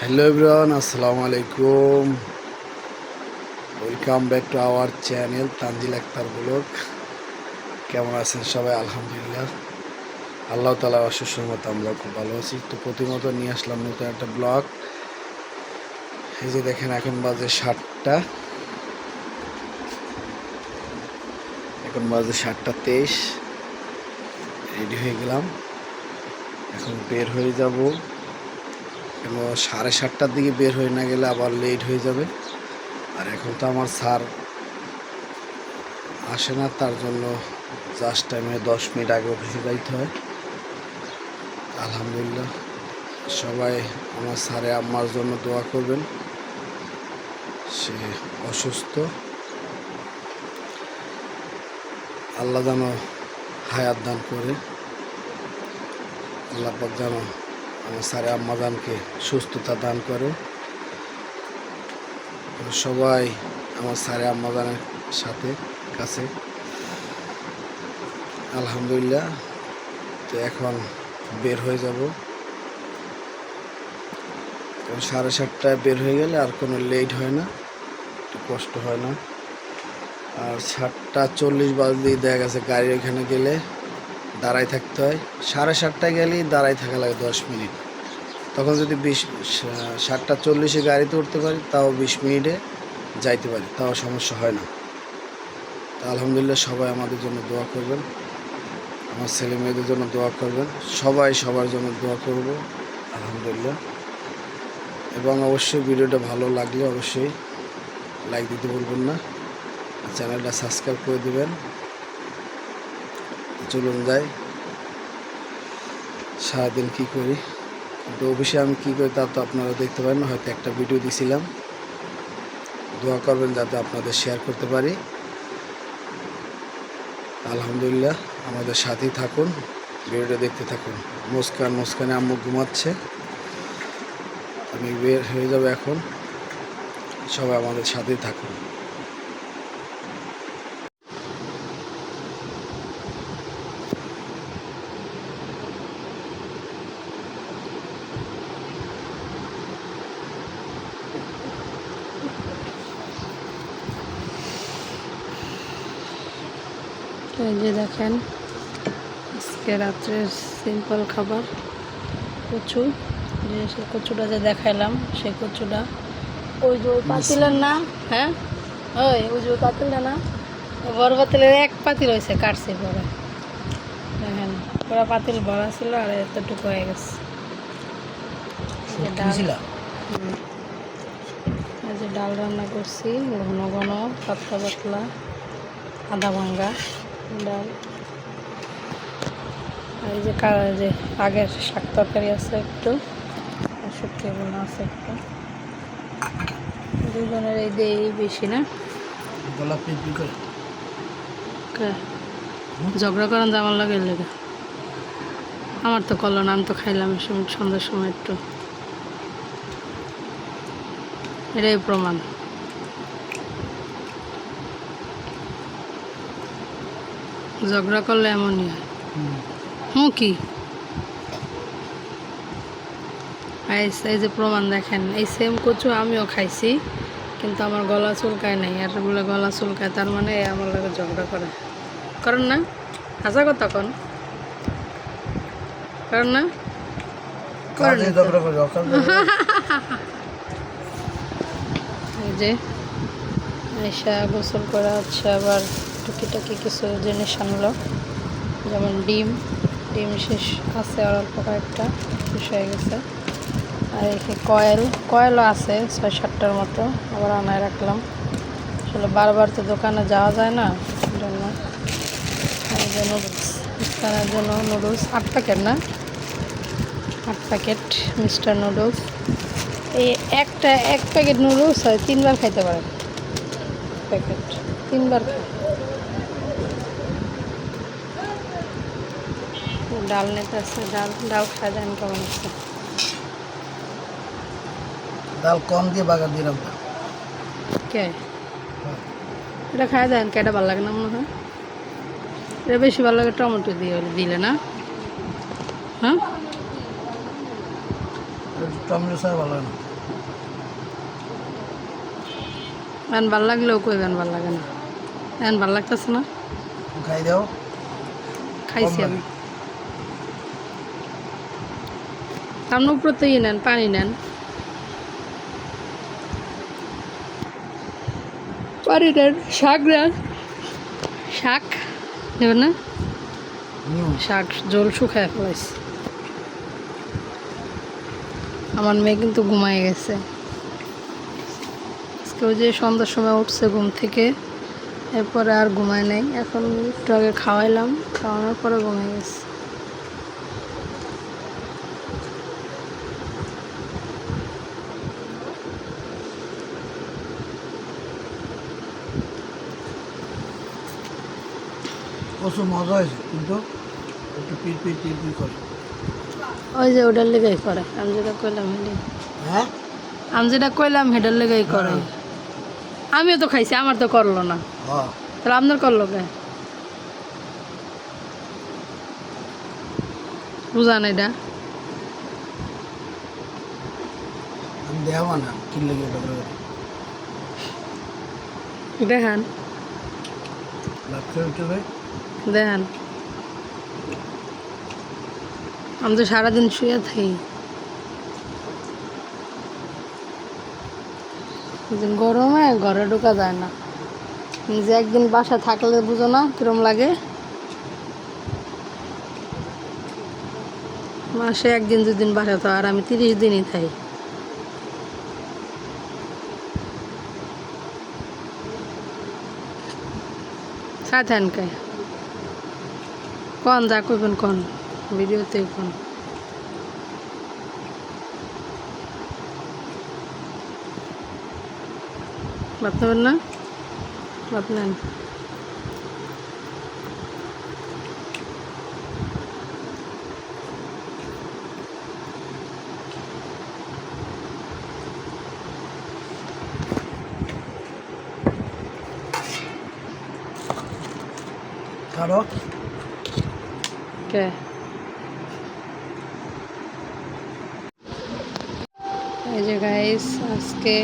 Hello everyone, Assalamu alaikum. Welcome back to our channel Tanzil Akhtar Vlog. কেমন আছেন সবাই? আলহামদুলিল্লাহ, আল্লাহ তাআলার অশেষ রহমতে আমরা খুব ভালো আছি। তো প্রতিমত নিয়ে আসলাম নতুন একটা ব্লগ। এই যে দেখেন, এখন বাজে 7টা, এখন বাজে 7টা 23। রেডি হয়ে গেলাম, এখন বের হয়ে যাব। কেন 7:30টার দিকে বের হয়ে না গেলে আবার লেট হয়ে যাবে। আর এখন তো আমার স্যার আসে না, তার জন্য জাস্ট টাইমে 10 মিনিট আগে অফিসে যাইতে হয়। আলহামদুলিল্লাহ, সবাই আমার স্যারে আম্মার জন্য দোয়া করবেন। সে অসুস্থ, আল্লাহ যেন হায়াত দান করে। আল্লাহ পাক যেন আমার স্যারে আম্মা জানকে সুস্থতা দান করে। সবাই আমার স্যারে আম্মা জানের সাথে কাছে। আলহামদুলিল্লাহ, তো এখন বের হয়ে যাব। 7:30টায় বের হয়ে গেলে আর কোনো লেট হয় না, একটু কষ্ট হয় না। আর 7টা 40 বাজলেই দেখা গেছে গাড়ি ওইখানে গেলে দাঁড়াই থাকতে হয়। 7:30টায় গেলেই দাঁড়াই থাকা লাগে 10 মিনিট। তখন যদি 7টা 40-এ গাড়িতে উঠতে পারি, তাও 20 মিনিটে যাইতে পারি, তাও সমস্যা হয় না। তা আলহামদুলিল্লাহ, সবাই আমাদের জন্য দোয়া করবেন, আমার ছেলে মেয়েদের জন্য দোয়া করবেন, সবাই সবার জন্য দোয়া করব। আলহামদুলিল্লাহ, এবং অবশ্যই ভিডিওটা ভালো লাগলে অবশ্যই লাইক দিতে ভুলবেন না, চ্যানেলটা সাবস্ক্রাইব করে দিবেন। চলুন যাই, সারাদিন কী করি। কিন্তু অফিসে আমি কী করি তা তো আপনারা দেখতে পারেন না, হয়তো একটা ভিডিও দিছিলাম। দোয়া করবেন যাতে আপনাদের শেয়ার করতে পারি। আলহামদুলিল্লাহ, আমাদের সাথেই থাকুন, ভিডিওটা দেখতে থাকুন। মুস্কানে আম্মু ঘুমাচ্ছে, আমি বের হয়ে যাব এখন। সবাই আমাদের সাথেই থাকুন। এই যে দেখেন, আজকে রাত্রের সিম্পল খাবার কচু। যে সেই কচুটা যে দেখাইলাম, সেই কচুটা ওই যে ওই পাতিলের না, হ্যাঁ ওই যে ওই পাতিলটা না, বড় পাতিলের এক পাতিল হয়েছে, কাটছে পরে। দেখেন, পুরো পাতিল ভরা ছিল আর এতটুকু হয়ে গেছে। এই যে ডাল রান্না করছি, ঘন ঘন পাতলা পাতলা আদা ভাঙ্গা ডাল। আর এই যে আগের শাক তরকারি আছে একটু, আর শুটকি বোনা আছে একটু। দুজনের এই দিয়ে বেশি না, ঝগড়া করেন যে আমার লাগে লেগে। আমার তো করলো না, আমি তো খাইলাম সন্ধ্যার সময় একটু। এটাই প্রমাণ। ঝগড়া করলে এমনই হয়। কি এই যে প্রমাণ দেখেন, এই সেম কচু আমিও খাইছি, কিন্তু আমার গলা চুলকায় নাই। আর বলে গলা চুলকায়, তার মানে আমার লাগে ঝগড়া করেন না। হাসা কথা করেন না, এই যে আয়সা গোসল করা হচ্ছে, আবার টুকিটাকি কিছু জিনিস আনলো, যেমন ডিম শেষ আছে, আর অল্প কয়েকটা শেষ হয়ে গেছে। আর এখানে কয়েলও আছে 6-7টার মতো, আবার আনায় রাখলাম। আসলে বারবার তো দোকানে যাওয়া যায় না, জন্য এই যে নুডলস, ইফতারের জন্য নুডলস 8 প্যাকেট না, 8 প্যাকেট মিস্টার নুডলস। এই এক প্যাকেট নুডলস হয় 3বার খাইতে পারেন, প্যাকেট 3বার খায়। ডাল নিতে আসছে, ডাল খাওয়া দেন কেমন আছে। ডাল কম দিয়ে বাগার দিলাম। কে এটা খাওয়া দেন, কেটা ভালো লাগে না মনে হয়? এটা বেশি ভালো লাগে টমেটো দিয়ে দিলে না, হ্যাঁ টমেটো ছাড়া ভালো হয় না। এখন ভাল লাগলেও কইবেন ভাল লাগে না। এখন ভাল লাগতেছে না, খাই দাও। খাইছি কম আমি। আপনি উপরে তো নেন, পানি নেন। পানি নেন, শাক নেন। শাক নেবেন না? শাক জল শুকায় ফেলাইছি। আমার মেয়ে কিন্তু ঘুমায় গেছে আজকে। ওই যে সন্ধ্যার সময় উঠছে ঘুম থেকে, এরপরে আর ঘুমায় নাই। এখন একটু আগে খাওয়াইলাম, খাওয়ানোর পরে ঘুমায় গেছে। প্রচুর মজা হয়েছে, কিন্তু একটু পিট পিট পিট পিট করে। ওই যে ওটার লেগেই করে, আমি যেটা কইলাম হেডে। হ্যাঁ, আমি যেটা কইলাম হেডার লেগেই করে। আমিও তো খাইছি, আমার তো করলো না, হ্যাঁ। তাহলে আপনার করলো কে? বুঝান এটা। আমি দেওয়া না কিনলে গিয়ে দেখান লাগছে উঠে ভাই। দেখান। আমি তো সারাদিন শুয়ে থাকি, গরমে ঘরে ঢোকা যায় না। যে একদিন বাসা থাকলে বুঝো না কিরম লাগে। মাসে একদিন দুদিন বাসা তো, আর আমি 30 দিনই থাই। সাথেন কে কন যা কইবেন কন, ভিডিওতে কন। বাত নেবেন না? বাত নেন। খারো কে এই যে গাইস, আজকে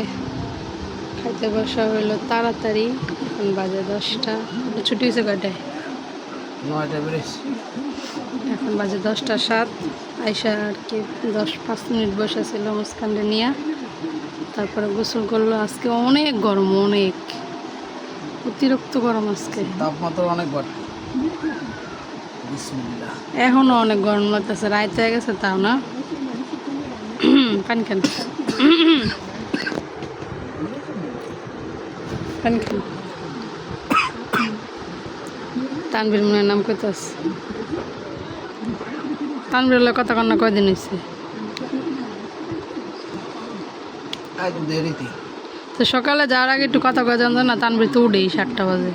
খাইতে বসা হইলো তাড়াতাড়ি। এখন বাজে 10টা। ছুটি হয়েছে কয়টায়? 9টা বেড়েছে। এখন বাজে 10টা 7। আইসা আর কি 10-5 মিনিট বসেছিল মুস্কানরে নিয়ে, তারপরে গোসল করলো। আজকে অনেক গরম, অনেক অতিরিক্ত গরম আজকে। তাপমাত্রা অনেক বাড়ছে। বিসমিল্লাহ। এখনও অনেক গরম লাগতেছে, রাত হয়ে গেছে তাও না। পানি খান, পানি খান। তানভীর মনে হয় নাম কইতাস। তানভীর কথা কন্যা কয়দিন হয়েছে? আজ দেরিতে। তো সকালে যাওয়ার আগে একটু কথা কয়ে জানতো না, তানভীর তো উঠেই 7টা বাজে।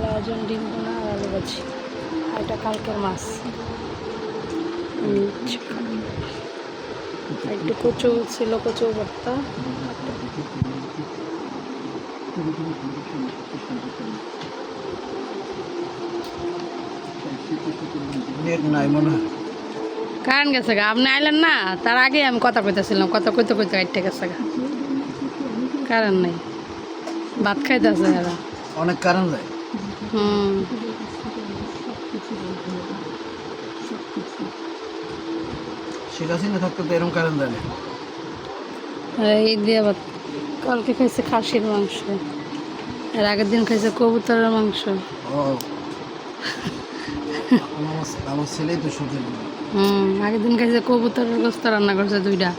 আয়োজন ডিম বোনা আর আলু ভাজি, আর এটা কালকের মাছ। একটু কচু ছিল, কচু ভর্তা। নেট নাই মনে হয়। কারেন্ট গেছে গা, আপনি আইলেন না, তার আগে আমি কথা কইতেছিলাম, কথা কইতে কইতে কাটতে গেছে গা। কারেন্ট নাই, ভাত খাইতেছে এরা। অনেক কারণ যায়। শেখ হাসিনা থাকতে তো এরকম কারণ যায় না। এই দিয়ে ভাত। কালকে খাইছে খাসির মাংস, এর আগের দিন খাইছে কবুতরের মাংস। ও আমার ছেলেই তো সুযোগ। আগের দিন খাইছে কবুতরের গোস্ত, রান্না করছে 2টা।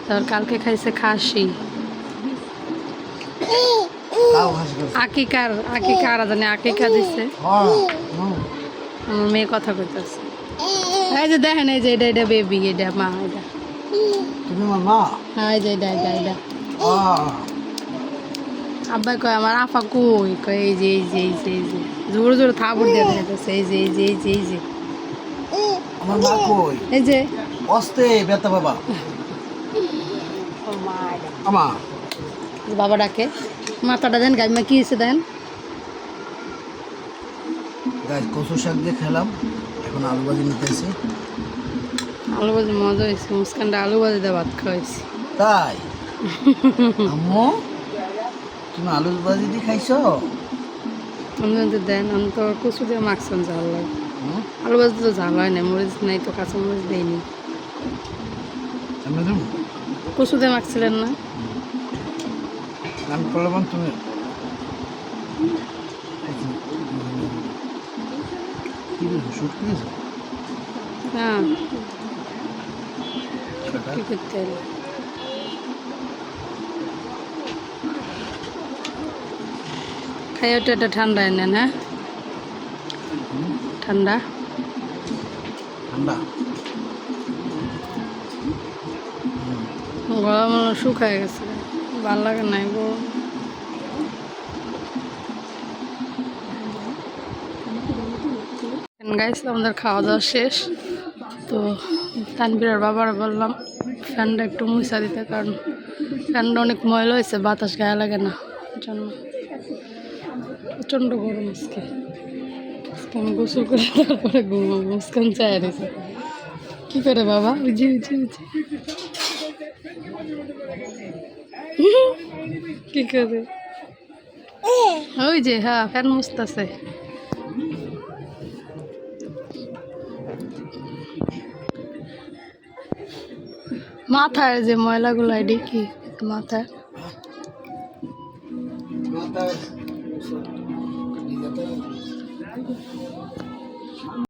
তারপর কালকে খাইছে খাসি। আকিকা জানে, আকিকা দিছে। আমার মেয়ে কথা কইতেছে। এই যে দেখেন, এই যে এটা বেবি, এটা মা, এটা তুমি আমার মা। হ্যাঁ, এই যে এটা আব্বাই কয় আমার আফা কই, কয় এই যে এই যে এই যে এই যে জোরে জোরে থাবড় দিয়ে দেখাইতেছে। এই যে এই যে এই যে এই যে আমার মা কই, এই যে অস্তে বেতা বাবা। আমা বাবা ডাকে। মাথাটা দেন, গাইমা কি হয়েছে দেন। গাছ কচু শাক দিয়ে খেলাম, এখন আলু ভাজি নিতেছি। আলু ভাজি মজা হয়েছে, মুস্কানটা আলু ভাজি দিয়ে ভাত খাওয়াইছি। তাই আম্মু তুমি আলু ভাজি দিয়ে খাইছো? আমি যদি দেন, আমি তো কচু দিয়ে মাখছেন ঝাল লাগে। হুম? আলু ভাজি তো ঝাল হয় না, মরিচ নাই তো, কাঁচা মরিচ দেয়নি। আমি দেবো? কচু দিয়ে মাখছিলেন না? আমি করলাম তুমি কি দিয়েছো? শুট দিয়েছো? হ্যাঁ, সেটা কি করতে হলো? খাই ওটা, এটা ঠান্ডা এনে না, ঠান্ডা। ঠান্ডা। গরম হলো, শুকায় গেছে, ভাল লাগে নাই গরম। গাইস, আমাদের খাওয়া দাওয়া শেষ। তো তানবীরের বাবার বললাম ফ্যানটা একটু মুছা দিতে, কারণ ফ্যানটা অনেক ময়লা হয়েছে, বাতাস গায়ে লাগে না, জন্য প্রচণ্ড গরম আজকে। আজকে আমি গোসল করে তারপরে ঘুমাবো। মুস্কান চায় রয়েছে, কি করে বাবা? উজি উজি উজি, কি করে? ওই যে, হ্যাঁ, ফ্যান মুছতেছে। মাথায় যে ময়লাগুলো, এটি কি মাথায়?